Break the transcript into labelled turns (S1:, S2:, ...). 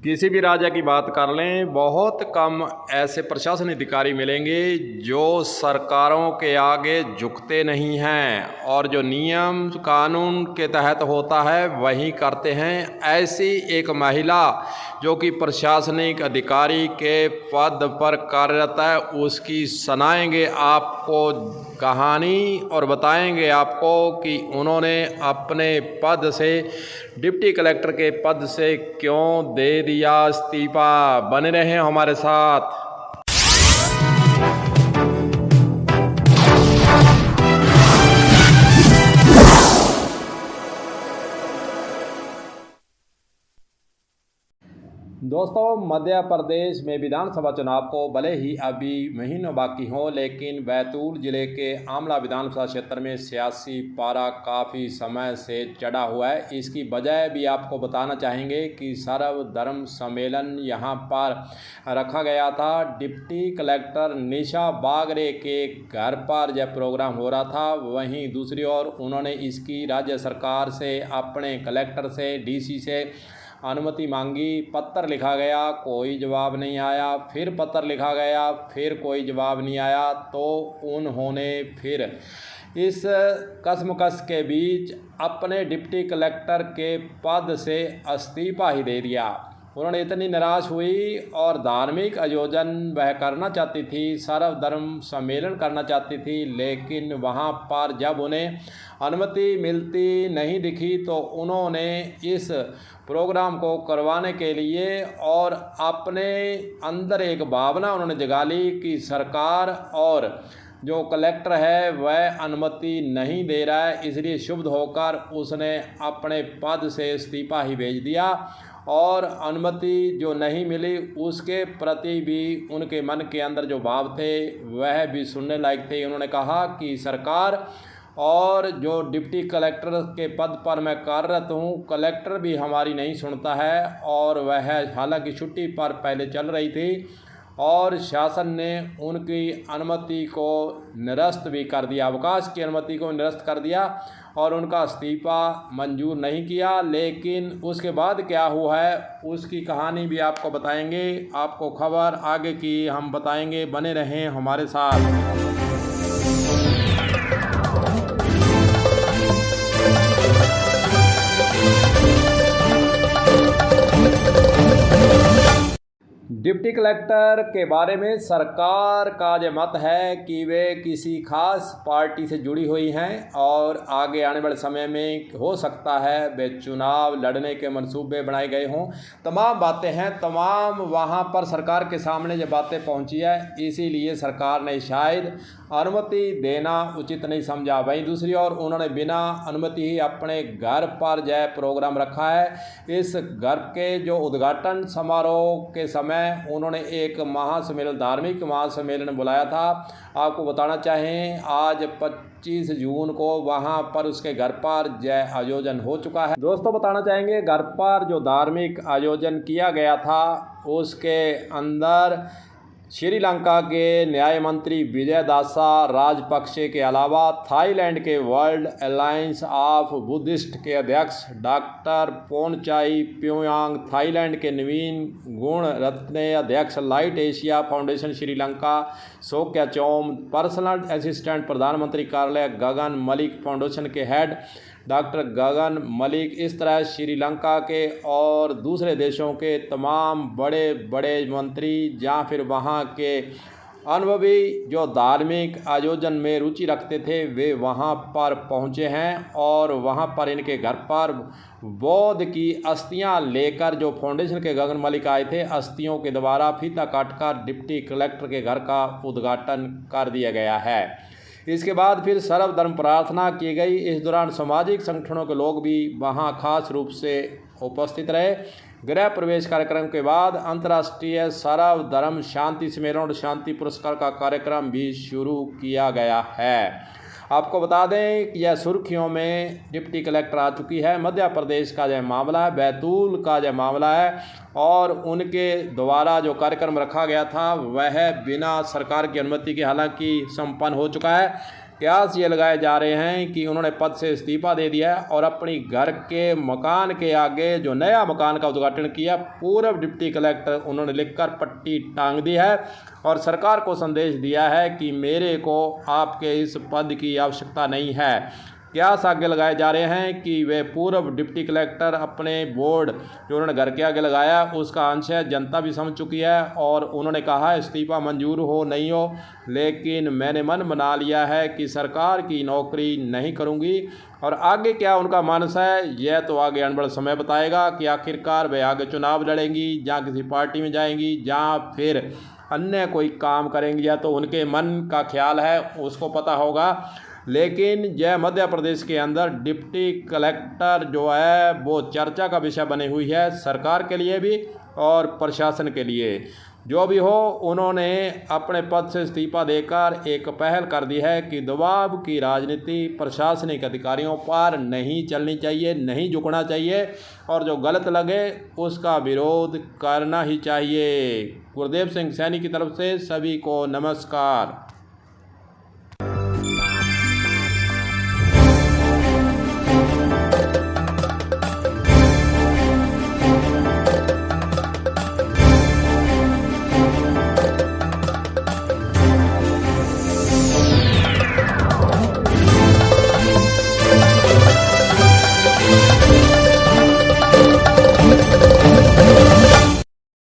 S1: किसी भी राज्य की बात कर लें, बहुत कम ऐसे प्रशासनिक अधिकारी मिलेंगे जो सरकारों के आगे झुकते नहीं हैं और जो नियम कानून के तहत होता है वही करते हैं। ऐसी एक महिला जो कि प्रशासनिक अधिकारी के पद पर कार्यरत है, उसकी सुनाएंगे आपको कहानी और बताएंगे आपको कि उन्होंने अपने पद से, डिप्टी कलेक्टर के पद से क्यों दे दिया इस्तीफा। बने रहें हमारे साथ। दोस्तों, मध्य प्रदेश में विधानसभा चुनाव को भले ही अभी महीनों बाकी हों, लेकिन बैतूल जिले के आमला विधानसभा क्षेत्र में सियासी पारा काफ़ी समय से चढ़ा हुआ है। इसकी वजह भी आपको बताना चाहेंगे कि सर्वधर्म सम्मेलन यहां पर रखा गया था। डिप्टी कलेक्टर निशा बागरे के घर पर जब प्रोग्राम हो रहा था, वहीं दूसरी ओर उन्होंने इसकी राज्य सरकार से, अपने कलेक्टर से, डीसी से अनुमति मांगी। पत्र लिखा गया, कोई जवाब नहीं आया। फिर पत्र लिखा गया, फिर कोई जवाब नहीं आया। तो उन्होंने फिर इस कशमकश के बीच अपने डिप्टी कलेक्टर के पद से इस्तीफा ही दे दिया। उन्होंने इतनी निराश हुई और धार्मिक आयोजन वह करना चाहती थी, सर्वधर्म सम्मेलन करना चाहती थी, लेकिन वहाँ पर जब उन्हें अनुमति मिलती नहीं दिखी तो उन्होंने इस प्रोग्राम को करवाने के लिए और अपने अंदर एक भावना उन्होंने जगा ली कि सरकार और जो कलेक्टर है वह अनुमति नहीं दे रहा है, इसलिए क्षुब्ध होकर उसने अपने पद से इस्तीफा ही भेज दिया। और अनुमति जो नहीं मिली उसके प्रति भी उनके मन के अंदर जो भाव थे वह भी सुनने लायक थे। उन्होंने कहा कि सरकार और जो डिप्टी कलेक्टर के पद पर मैं कार्यरत हूँ, कलेक्टर भी हमारी नहीं सुनता है। और वह हालांकि छुट्टी पर पहले चल रही थी और शासन ने उनकी अनुमति को निरस्त भी कर दिया, अवकाश की अनुमति को निरस्त कर दिया और उनका इस्तीफा मंजूर नहीं किया। लेकिन उसके बाद क्या हुआ है उसकी कहानी भी आपको बताएंगे। आपको खबर आगे की हम बताएंगे, बने रहें हमारे साथ। डिप्टी कलेक्टर के बारे में सरकार का जो मत है कि वे किसी खास पार्टी से जुड़ी हुई हैं और आगे आने वाले समय में हो सकता है वे चुनाव लड़ने के मंसूबे बनाए गए हों। तमाम बातें हैं, तमाम वहां पर सरकार के सामने जो बातें पहुंची है, इसीलिए सरकार ने शायद अनुमति देना उचित नहीं समझा। वहीं दूसरी ओर उन्होंने बिना अनुमति ही अपने घर पर जो प्रोग्राम रखा है। इस घर के जो उद्घाटन समारोह के समय उन्होंने एक महासम्मेलन, धार्मिक महासम्मेलन बुलाया था। आपको बताना चाहें आज 25 जून को वहां पर उसके घर पर जय आयोजन हो चुका है। दोस्तों, बताना चाहेंगे घर पर जो धार्मिक आयोजन किया गया था उसके अंदर श्रीलंका के न्याय मंत्री विजयदासा राजपक्षे के अलावा थाईलैंड के वर्ल्ड अलायंस ऑफ बुद्धिस्ट के अध्यक्ष डॉक्टर पोनचाई प्योयांग, थाईलैंड के नवीन गुण रत्न अध्यक्ष लाइट एशिया फाउंडेशन श्रीलंका सोक्याचोम, पर्सनल असिस्टेंट प्रधानमंत्री कार्यालय गगन मलिक फाउंडेशन के हेड डॉक्टर गगन मलिक, इस तरह श्रीलंका के और दूसरे देशों के तमाम बड़े बड़े मंत्री या फिर वहाँ के अनुभवी जो धार्मिक आयोजन में रुचि रखते थे वे वहाँ पर पहुँचे हैं। और वहाँ पर इनके घर पर बौद्ध की अस्थियाँ लेकर जो फाउंडेशन के गगन मलिक आए थे, अस्थियों के द्वारा फीता काटकर डिप्टी कलेक्टर के घर का उद्घाटन कर दिया गया है। इसके बाद फिर सर्वधर्म प्रार्थना की गई। इस दौरान सामाजिक संगठनों के लोग भी वहां खास रूप से उपस्थित रहे। गृह प्रवेश कार्यक्रम के बाद अंतर्राष्ट्रीय सर्वधर्म शांति सम्मेलन और शांति पुरस्कार का कार्यक्रम भी शुरू किया गया है। आपको बता दें कि यह सुर्खियों में डिप्टी कलेक्टर आ चुकी है। मध्य प्रदेश का यह मामला है, बैतूल का यह मामला है और उनके द्वारा जो कार्यक्रम रखा गया था वह बिना सरकार की अनुमति के हालांकि संपन्न हो चुका है। कयास ये लगाए जा रहे हैं कि उन्होंने पद से इस्तीफा दे दिया है और अपनी घर के मकान के आगे जो नया मकान का उद्घाटन किया, पूर्व डिप्टी कलेक्टर उन्होंने लिखकर पट्टी टांग दी है और सरकार को संदेश दिया है कि मेरे को आपके इस पद की आवश्यकता नहीं है। कयास आगे लगाए जा रहे हैं कि वे पूर्व डिप्टी कलेक्टर अपने बोर्ड जो उन्होंने घर के आगे लगाया उसका अंश है, जनता भी समझ चुकी है और उन्होंने कहा इस्तीफा मंजूर हो नहीं हो, लेकिन मैंने मन बना लिया है कि सरकार की नौकरी नहीं करूंगी। और आगे क्या उनका मानस है यह तो आगे आने वाला समय बताएगा कि आखिरकार वे आगे चुनाव लड़ेंगी, जहाँ किसी पार्टी में जाएंगी, जहाँ फिर अन्य कोई काम करेंगी, या तो उनके मन का ख्याल है उसको पता होगा। लेकिन यह मध्य प्रदेश के अंदर डिप्टी कलेक्टर जो है वो चर्चा का विषय बनी हुई है, सरकार के लिए भी और प्रशासन के लिए। जो भी हो, उन्होंने अपने पद से इस्तीफा देकर एक पहल कर दी है कि दबाव की राजनीति प्रशासनिक अधिकारियों पर नहीं चलनी चाहिए, नहीं झुकना चाहिए और जो गलत लगे उसका विरोध करना ही चाहिए। गुरदेव सिंह सैनी की तरफ से सभी को नमस्कार।